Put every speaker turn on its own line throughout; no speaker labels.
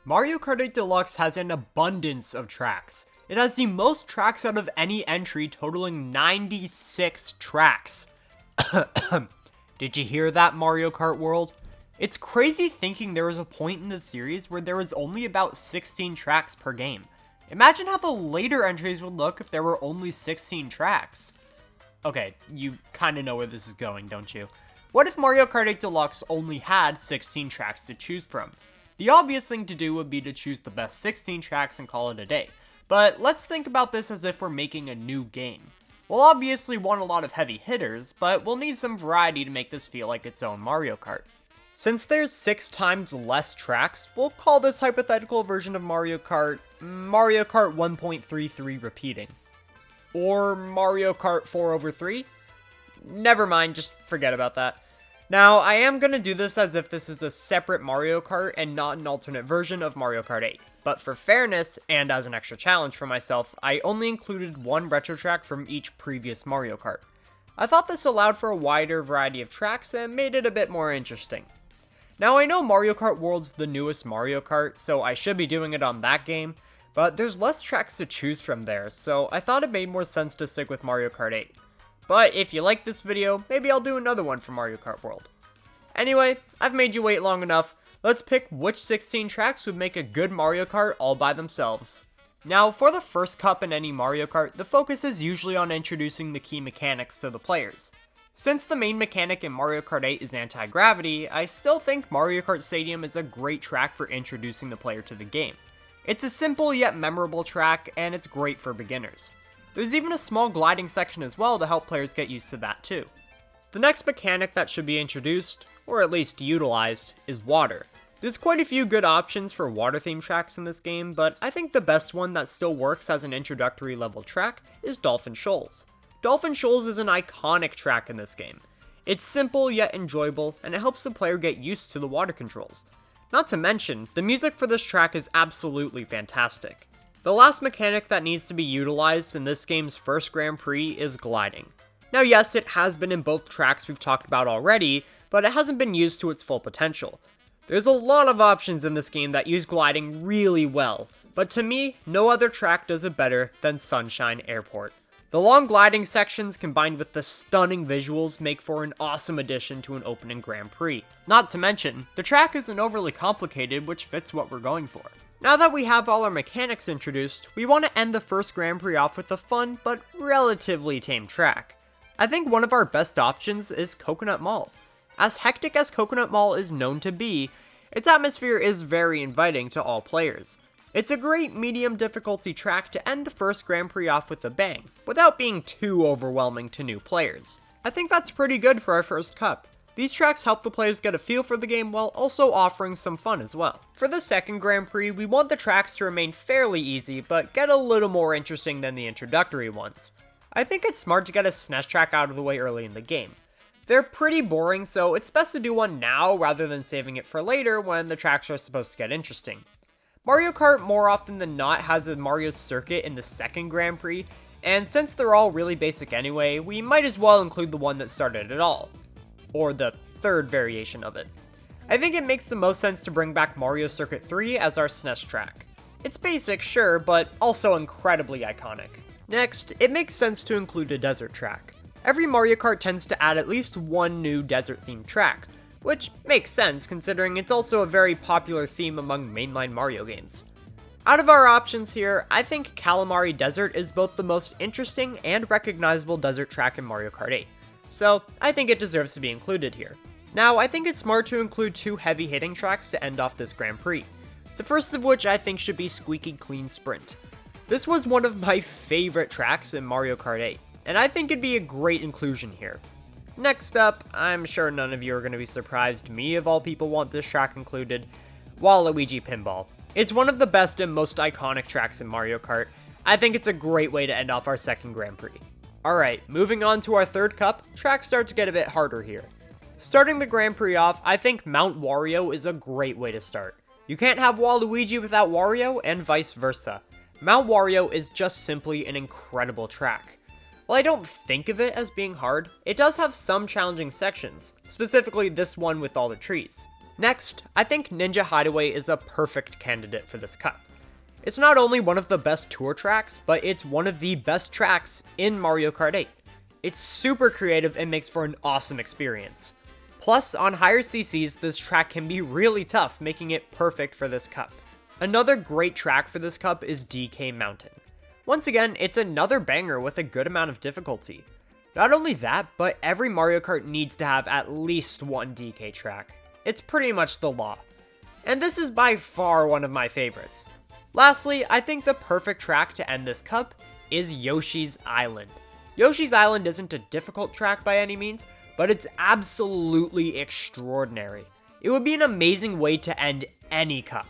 Mario Kart 8 Deluxe has an abundance of tracks. It has the most tracks out of any entry, totaling 96 tracks. Did you hear that, Mario Kart World? It's crazy thinking there was a point in the series where there was only about 16 tracks per game. Imagine how the later entries would look if there were only 16 tracks. Okay, you kinda know where this is going, don't you? What if Mario Kart 8 Deluxe only had 16 tracks to choose from? The obvious thing to do would be to choose the best 16 tracks and call it a day. But let's think about this as if we're making a new game. We'll obviously want a lot of heavy hitters, but we'll need some variety to make this feel like its own Mario Kart. Since there's 6 times less tracks, we'll call this hypothetical version of Mario Kart 1.33 repeating. Or Mario Kart 4/3? Never mind, just forget about that. Now, I am going to do this as if this is a separate Mario Kart and not an alternate version of Mario Kart 8. But for fairness, and as an extra challenge for myself, I only included one retro track from each previous Mario Kart. I thought this allowed for a wider variety of tracks and made it a bit more interesting. Now, I know Mario Kart World's the newest Mario Kart, so I should be doing it on that game, but there's less tracks to choose from there, so I thought it made more sense to stick with Mario Kart 8. But if you like this video, maybe I'll do another one for Mario Kart World. Anyway, I've made you wait long enough. Let's pick which 16 tracks would make a good Mario Kart all by themselves. Now, for the first cup in any Mario Kart, the focus is usually on introducing the key mechanics to the players. Since the main mechanic in Mario Kart 8 is anti-gravity, I still think Mario Kart Stadium is a great track for introducing the player to the game. It's a simple yet memorable track, and it's great for beginners. There's even a small gliding section as well to help players get used to that too. The next mechanic that should be introduced, or at least utilized, is water. There's quite a few good options for water themed tracks in this game, but I think the best one that still works as an introductory level track is Dolphin Shoals. Dolphin Shoals is an iconic track in this game. It's simple yet enjoyable, and it helps the player get used to the water controls. Not to mention, the music for this track is absolutely fantastic. The last mechanic that needs to be utilized in this game's first Grand Prix is gliding. Now yes, it has been in both tracks we've talked about already, but it hasn't been used to its full potential. There's a lot of options in this game that use gliding really well, but to me, no other track does it better than Sunshine Airport. The long gliding sections combined with the stunning visuals make for an awesome addition to an opening Grand Prix. Not to mention, the track isn't overly complicated, which fits what we're going for. Now that we have all our mechanics introduced, we want to end the first Grand Prix off with a fun, but relatively tame track. I think one of our best options is Coconut Mall. As hectic as Coconut Mall is known to be, its atmosphere is very inviting to all players. It's a great medium difficulty track to end the first Grand Prix off with a bang, without being too overwhelming to new players. I think that's pretty good for our first cup. These tracks help the players get a feel for the game while also offering some fun as well. For the second Grand Prix, we want the tracks to remain fairly easy, but get a little more interesting than the introductory ones. I think it's smart to get a SNES track out of the way early in the game. They're pretty boring, so it's best to do one now rather than saving it for later when the tracks are supposed to get interesting. Mario Kart more often than not has a Mario circuit in the second Grand Prix, and since they're all really basic anyway, we might as well include the one that started it all. Or the third variation of it. I think it makes the most sense to bring back Mario Circuit 3 as our SNES track. It's basic, sure, but also incredibly iconic. Next, it makes sense to include a desert track. Every Mario Kart tends to add at least one new desert-themed track, which makes sense considering it's also a very popular theme among mainline Mario games. Out of our options here, I think Calamari Desert is both the most interesting and recognizable desert track in Mario Kart 8. So, I think it deserves to be included here. Now, I think it's smart to include 2 heavy-hitting tracks to end off this Grand Prix. The first of which I think should be Squeaky Clean Sprint. This was one of my favorite tracks in Mario Kart 8, and I think it'd be a great inclusion here. Next up, I'm sure none of you are going to be surprised me of all people want this track included, Waluigi Pinball. It's one of the best and most iconic tracks in Mario Kart. I think it's a great way to end off our second Grand Prix. Alright, moving on to our third cup, tracks start to get a bit harder here. Starting the Grand Prix off, I think Mount Wario is a great way to start. You can't have Waluigi without Wario, and vice versa. Mount Wario is just simply an incredible track. While I don't think of it as being hard, it does have some challenging sections, specifically this one with all the trees. Next, I think Ninja Hideaway is a perfect candidate for this cup. It's not only one of the best tour tracks, but it's one of the best tracks in Mario Kart 8. It's super creative and makes for an awesome experience. Plus, on higher CCs, this track can be really tough, making it perfect for this cup. Another great track for this cup is DK Mountain. Once again, it's another banger with a good amount of difficulty. Not only that, but every Mario Kart needs to have at least one DK track. It's pretty much the law. And this is by far one of my favorites. Lastly, I think the perfect track to end this cup is Yoshi's Island. Yoshi's Island isn't a difficult track by any means, but it's absolutely extraordinary. It would be an amazing way to end any cup.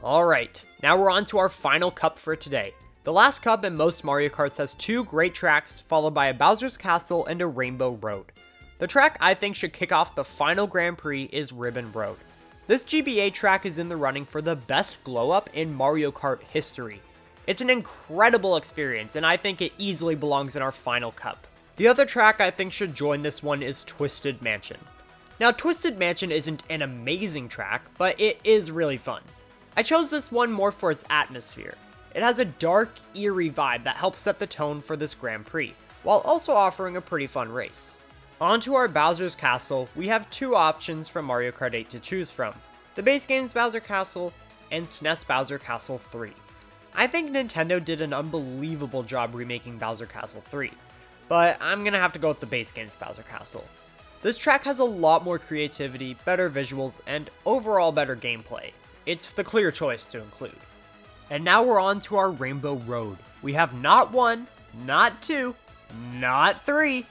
Alright, now we're on to our final cup for today. The last cup in most Mario Karts has two great tracks, followed by a Bowser's Castle and a Rainbow Road. The track I think should kick off the final Grand Prix is Ribbon Road. This GBA track is in the running for the best glow-up in Mario Kart history. It's an incredible experience, and I think it easily belongs in our final cup. The other track I think should join this one is Twisted Mansion. Now, Twisted Mansion isn't an amazing track, but it is really fun. I chose this one more for its atmosphere. It has a dark, eerie vibe that helps set the tone for this Grand Prix, while also offering a pretty fun race. Onto our Bowser's Castle, we have two options from Mario Kart 8 to choose from: the base game's Bowser Castle and SNES Bowser Castle 3. I think Nintendo did an unbelievable job remaking Bowser Castle 3, but I'm gonna have to go with the base game's Bowser Castle. This track has a lot more creativity, better visuals, and overall better gameplay. It's the clear choice to include. And now we're on to our Rainbow Road. We have not one, not two, not three,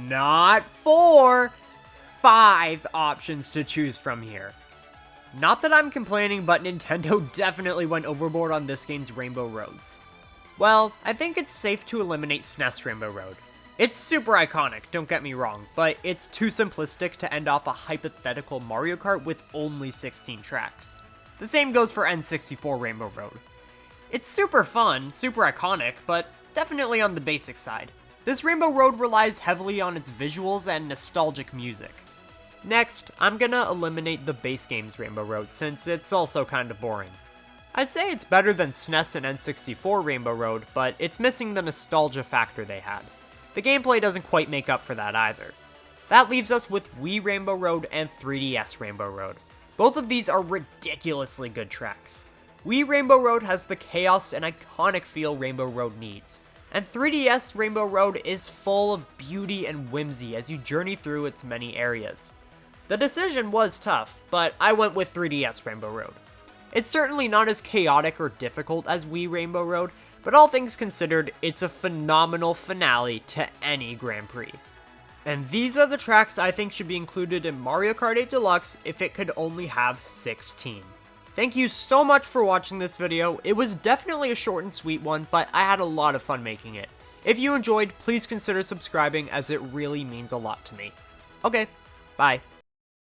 not four, 5 options to choose from here. Not that I'm complaining, but Nintendo definitely went overboard on this game's Rainbow Roads. Well, I think it's safe to eliminate SNES Rainbow Road. It's super iconic, don't get me wrong, but it's too simplistic to end off a hypothetical Mario Kart with only 16 tracks. The same goes for N64 Rainbow Road. It's super fun, super iconic, but definitely on the basic side. This Rainbow Road relies heavily on its visuals and nostalgic music. Next, I'm gonna eliminate the base game's Rainbow Road since it's also kinda boring. I'd say it's better than SNES and N64 Rainbow Road, but it's missing the nostalgia factor they had. The gameplay doesn't quite make up for that either. That leaves us with Wii Rainbow Road and 3DS Rainbow Road. Both of these are ridiculously good tracks. Wii Rainbow Road has the chaos and iconic feel Rainbow Road needs, and 3DS Rainbow Road is full of beauty and whimsy as you journey through its many areas. The decision was tough, but I went with 3DS Rainbow Road. It's certainly not as chaotic or difficult as Wii Rainbow Road, but all things considered, it's a phenomenal finale to any Grand Prix. And these are the tracks I think should be included in Mario Kart 8 Deluxe if it could only have 16. Thank you so much for watching this video. It was definitely a short and sweet one, but I had a lot of fun making it. If you enjoyed, please consider subscribing as it really means a lot to me. Okay, bye.